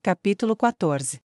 Capítulo 14.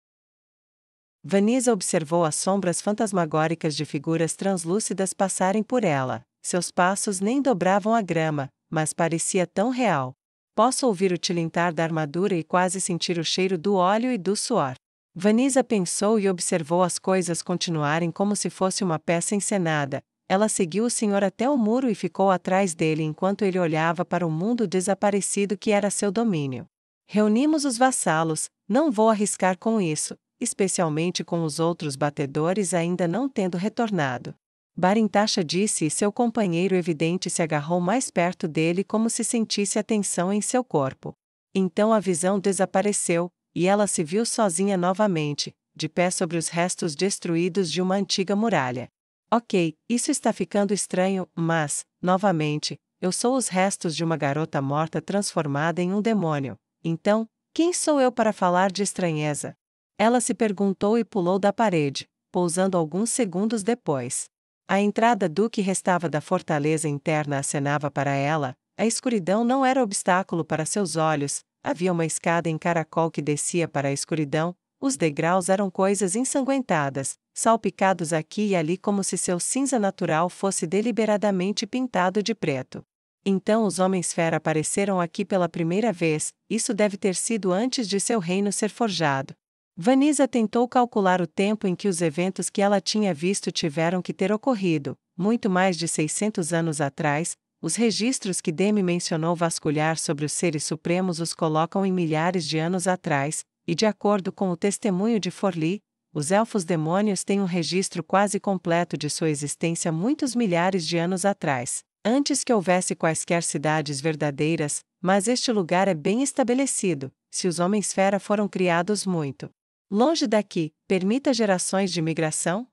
Vanessa observou as sombras fantasmagóricas de figuras translúcidas passarem por ela. Seus passos nem dobravam a grama, mas parecia tão real. Posso ouvir o tilintar da armadura e quase sentir o cheiro do óleo e do suor. Vanessa pensou e observou as coisas continuarem como se fosse uma peça encenada. Ela seguiu o senhor até o muro e ficou atrás dele enquanto ele olhava para o mundo desaparecido que era seu domínio. Reunimos os vassalos, não vou arriscar com isso, especialmente com os outros batedores ainda não tendo retornado. Barintasha disse e seu companheiro evidente se agarrou mais perto dele como se sentisse a tensão em seu corpo. Então a visão desapareceu, e ela se viu sozinha novamente, de pé sobre os restos destruídos de uma antiga muralha. Ok, isso está ficando estranho, mas, novamente, eu sou os restos de uma garota morta transformada em um demônio. Então, quem sou eu para falar de estranheza? Ela se perguntou e pulou da parede, pousando alguns segundos depois. A entrada do que restava da fortaleza interna acenava para ela, a escuridão não era obstáculo para seus olhos, havia uma escada em caracol que descia para a escuridão, os degraus eram coisas ensanguentadas, salpicados aqui e ali como se seu cinza natural fosse deliberadamente pintado de preto. Então os homens-fera apareceram aqui pela primeira vez, isso deve ter sido antes de seu reino ser forjado. Vanessa tentou calcular o tempo em que os eventos que ela tinha visto tiveram que ter ocorrido, muito mais de 600 anos atrás. Os registros que Demi mencionou vasculhar sobre os seres supremos os colocam em milhares de anos atrás, e de acordo com o testemunho de Forli, os elfos-demônios têm um registro quase completo de sua existência muitos milhares de anos atrás, antes que houvesse quaisquer cidades verdadeiras, mas este lugar é bem estabelecido, se os homens-fera foram criados muito longe daqui, permita gerações de migração?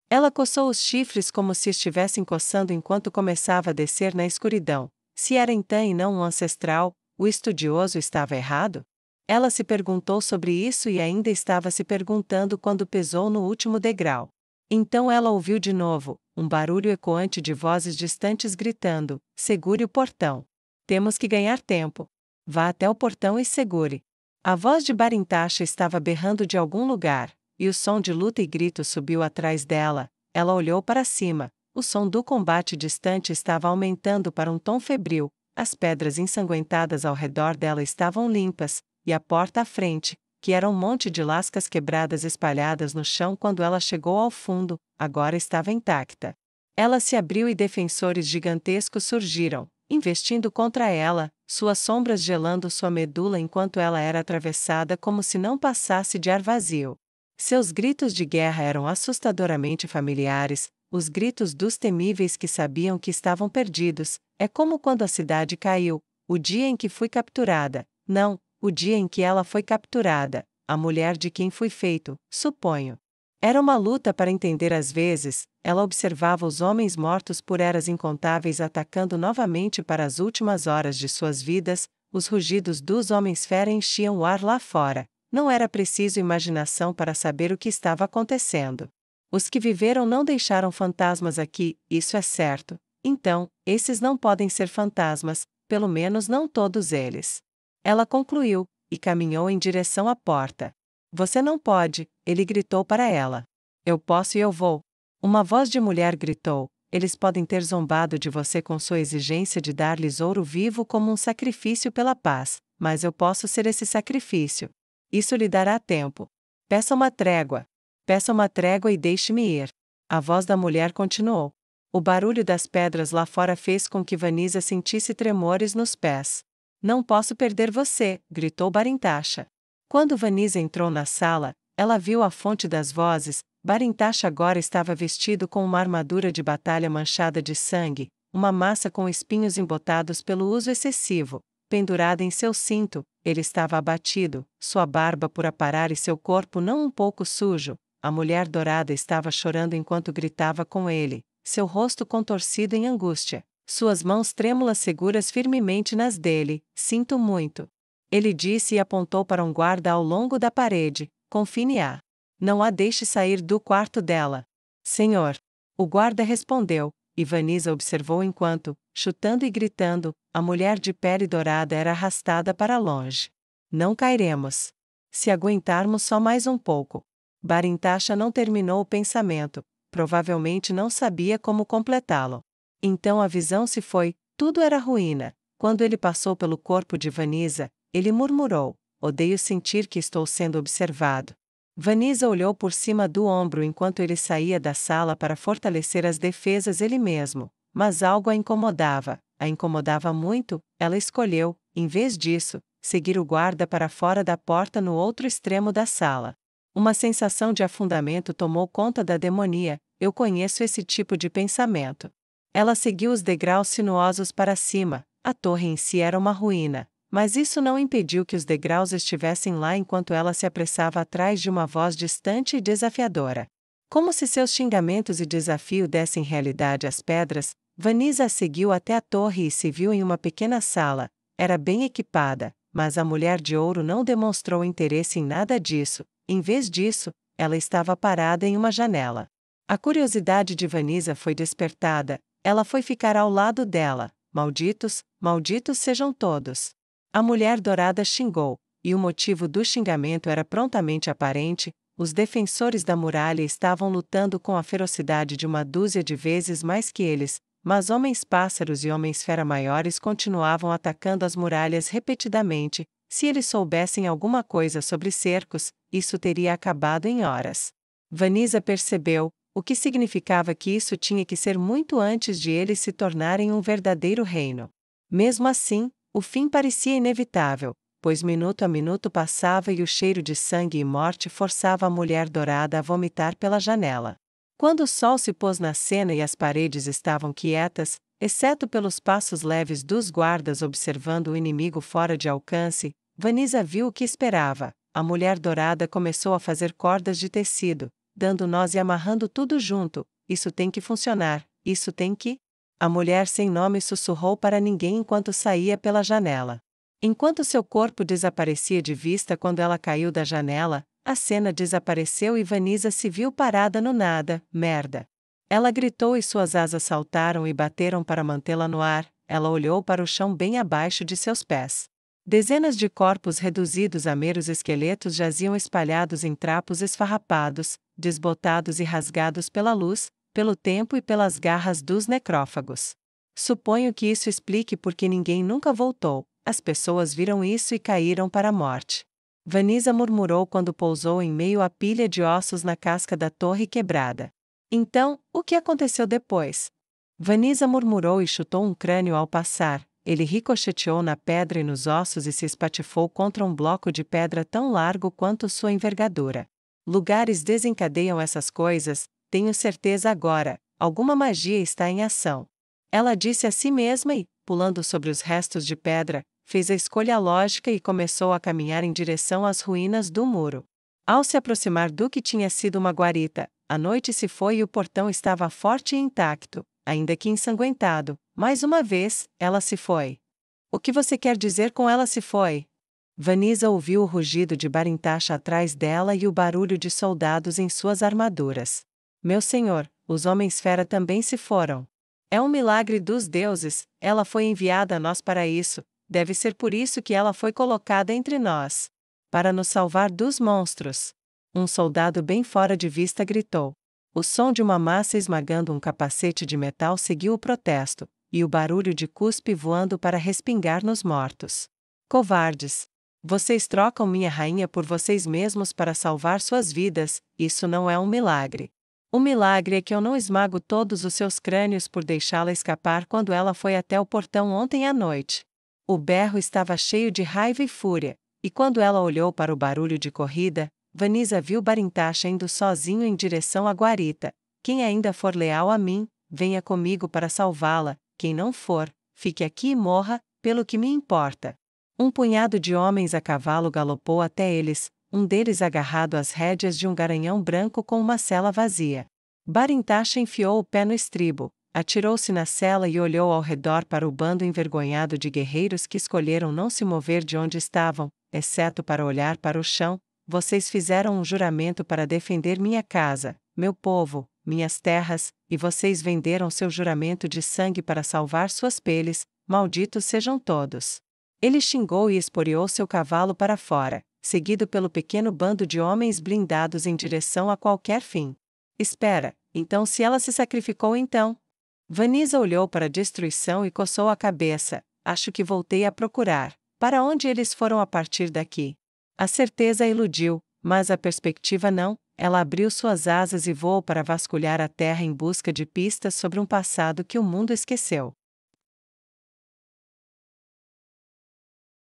Ela coçou os chifres como se estivessem coçando enquanto começava a descer na escuridão. Se era Entã e não um ancestral, o estudioso estava errado? Ela se perguntou sobre isso e ainda estava se perguntando quando pesou no último degrau. Então ela ouviu de novo, um barulho ecoante de vozes distantes gritando: segure o portão. Temos que ganhar tempo. Vá até o portão e segure. A voz de Barintasha estava berrando de algum lugar, e o som de luta e gritos subiu atrás dela. Ela olhou para cima. O som do combate distante estava aumentando para um tom febril. As pedras ensanguentadas ao redor dela estavam limpas, e a porta à frente, que era um monte de lascas quebradas espalhadas no chão quando ela chegou ao fundo, agora estava intacta. Ela se abriu e defensores gigantescos surgiram, investindo contra ela, suas sombras gelando sua medula enquanto ela era atravessada como se não passasse de ar vazio. Seus gritos de guerra eram assustadoramente familiares, os gritos dos temíveis que sabiam que estavam perdidos. É como quando a cidade caiu, o dia em que fui capturada. Não, o dia em que ela foi capturada, a mulher de quem fui feito, suponho. Era uma luta para entender às vezes, ela observava os homens mortos por eras incontáveis atacando novamente para as últimas horas de suas vidas, os rugidos dos homens-fera enchiam o ar lá fora, não era preciso imaginação para saber o que estava acontecendo. Os que viveram não deixaram fantasmas aqui, isso é certo, então, esses não podem ser fantasmas, pelo menos não todos eles. Ela concluiu, e caminhou em direção à porta. Você não pode, ele gritou para ela. Eu posso e eu vou. Uma voz de mulher gritou, eles podem ter zombado de você com sua exigência de dar-lhes ouro vivo como um sacrifício pela paz, mas eu posso ser esse sacrifício. Isso lhe dará tempo. Peça uma trégua. Peça uma trégua e deixe-me ir. A voz da mulher continuou. O barulho das pedras lá fora fez com que Vanessa sentisse tremores nos pés. Não posso perder você, gritou Barintasha. Quando Vanessa entrou na sala, ela viu a fonte das vozes. Barintasha agora estava vestido com uma armadura de batalha manchada de sangue, uma massa com espinhos embotados pelo uso excessivo, pendurada em seu cinto. Ele estava abatido, sua barba por aparar e seu corpo não um pouco sujo. A mulher dourada estava chorando enquanto gritava com ele, seu rosto contorcido em angústia, suas mãos trêmulas seguras firmemente nas dele. Sinto muito. Ele disse e apontou para um guarda ao longo da parede. Confine-a. Não a deixe sair do quarto dela. Senhor. O guarda respondeu, e Vanessa observou enquanto, chutando e gritando, a mulher de pele dourada era arrastada para longe. Não cairemos. Se aguentarmos só mais um pouco. Barintasha não terminou o pensamento, provavelmente não sabia como completá-lo. Então a visão se foi, tudo era ruína. Quando ele passou pelo corpo de Vanisa, ele murmurou: odeio sentir que estou sendo observado. Vanisa olhou por cima do ombro enquanto ele saía da sala para fortalecer as defesas ele mesmo, mas algo a incomodava muito. Ela escolheu, em vez disso, seguir o guarda para fora da porta no outro extremo da sala. Uma sensação de afundamento tomou conta da demonia. Eu conheço esse tipo de pensamento. Ela seguiu os degraus sinuosos para cima. A torre em si era uma ruína, mas isso não impediu que os degraus estivessem lá enquanto ela se apressava atrás de uma voz distante e desafiadora. Como se seus xingamentos e desafio dessem realidade às pedras, Vanisa a seguiu até a torre e se viu em uma pequena sala. Era bem equipada, mas a mulher de ouro não demonstrou interesse em nada disso. Em vez disso, ela estava parada em uma janela. A curiosidade de Vanisa foi despertada. Ela foi ficar ao lado dela. Malditos, malditos sejam todos. A mulher dourada xingou, e o motivo do xingamento era prontamente aparente. Os defensores da muralha estavam lutando com a ferocidade de uma dúzia de vezes mais que eles, mas homens-pássaros e homens-fera maiores continuavam atacando as muralhas repetidamente. Se eles soubessem alguma coisa sobre cercos, isso teria acabado em horas. Vanisa percebeu, o que significava que isso tinha que ser muito antes de eles se tornarem um verdadeiro reino. Mesmo assim, o fim parecia inevitável, pois minuto a minuto passava e o cheiro de sangue e morte forçava a mulher dourada a vomitar pela janela. Quando o sol se pôs na cena e as paredes estavam quietas, exceto pelos passos leves dos guardas observando o inimigo fora de alcance, Vanisa viu o que esperava. A mulher dourada começou a fazer cordas de tecido, dando nós e amarrando tudo junto. Isso tem que funcionar, isso tem que... A mulher sem nome sussurrou para ninguém enquanto saía pela janela. Enquanto seu corpo desaparecia de vista quando ela caiu da janela, a cena desapareceu e Vanisa se viu parada no nada. Merda! Ela gritou e suas asas saltaram e bateram para mantê-la no ar. Ela olhou para o chão bem abaixo de seus pés. Dezenas de corpos reduzidos a meros esqueletos jaziam espalhados em trapos esfarrapados, desbotados e rasgados pela luz, pelo tempo e pelas garras dos necrófagos. Suponho que isso explique por que ninguém nunca voltou. As pessoas viram isso e caíram para a morte. Vanisa murmurou quando pousou em meio à pilha de ossos na casca da torre quebrada. Então, o que aconteceu depois? Vanisa murmurou e chutou um crânio ao passar. Ele ricocheteou na pedra e nos ossos e se espatifou contra um bloco de pedra tão largo quanto sua envergadura. Lugares desencadeiam essas coisas, tenho certeza agora, alguma magia está em ação. Ela disse a si mesma e, pulando sobre os restos de pedra, fez a escolha lógica e começou a caminhar em direção às ruínas do muro. Ao se aproximar do que tinha sido uma guarita, a noite se foi e o portão estava forte e intacto, ainda que ensanguentado. Mais uma vez, ela se foi. O que você quer dizer com ela se foi? Vanisa ouviu o rugido de Barintasha atrás dela e o barulho de soldados em suas armaduras. Meu senhor, os homens-fera também se foram. É um milagre dos deuses, ela foi enviada a nós para isso, deve ser por isso que ela foi colocada entre nós. Para nos salvar dos monstros. Um soldado bem fora de vista gritou. O som de uma massa esmagando um capacete de metal seguiu o protesto, e o barulho de cuspe voando para respingar nos mortos. Covardes! Vocês trocam minha rainha por vocês mesmos para salvar suas vidas, isso não é um milagre. O milagre é que eu não esmago todos os seus crânios por deixá-la escapar quando ela foi até o portão ontem à noite. O berro estava cheio de raiva e fúria, e quando ela olhou para o barulho de corrida, Vanisa viu Barintasha indo sozinho em direção à guarita. Quem ainda for leal a mim, venha comigo para salvá-la, quem não for, fique aqui e morra, pelo que me importa. Um punhado de homens a cavalo galopou até eles, um deles agarrado às rédeas de um garanhão branco com uma sela vazia. Barintasha enfiou o pé no estribo, atirou-se na sela e olhou ao redor para o bando envergonhado de guerreiros que escolheram não se mover de onde estavam, exceto para olhar para o chão. Vocês fizeram um juramento para defender minha casa, meu povo, minhas terras, e vocês venderam seu juramento de sangue para salvar suas peles, malditos sejam todos. Ele xingou e esporeou seu cavalo para fora, seguido pelo pequeno bando de homens blindados em direção a qualquer fim. Espera, então se ela se sacrificou então? Vanessa olhou para a destruição e coçou a cabeça. Acho que voltei a procurar. Para onde eles foram a partir daqui? A certeza a iludiu, mas a perspectiva não. Ela abriu suas asas e voou para vasculhar a terra em busca de pistas sobre um passado que o mundo esqueceu.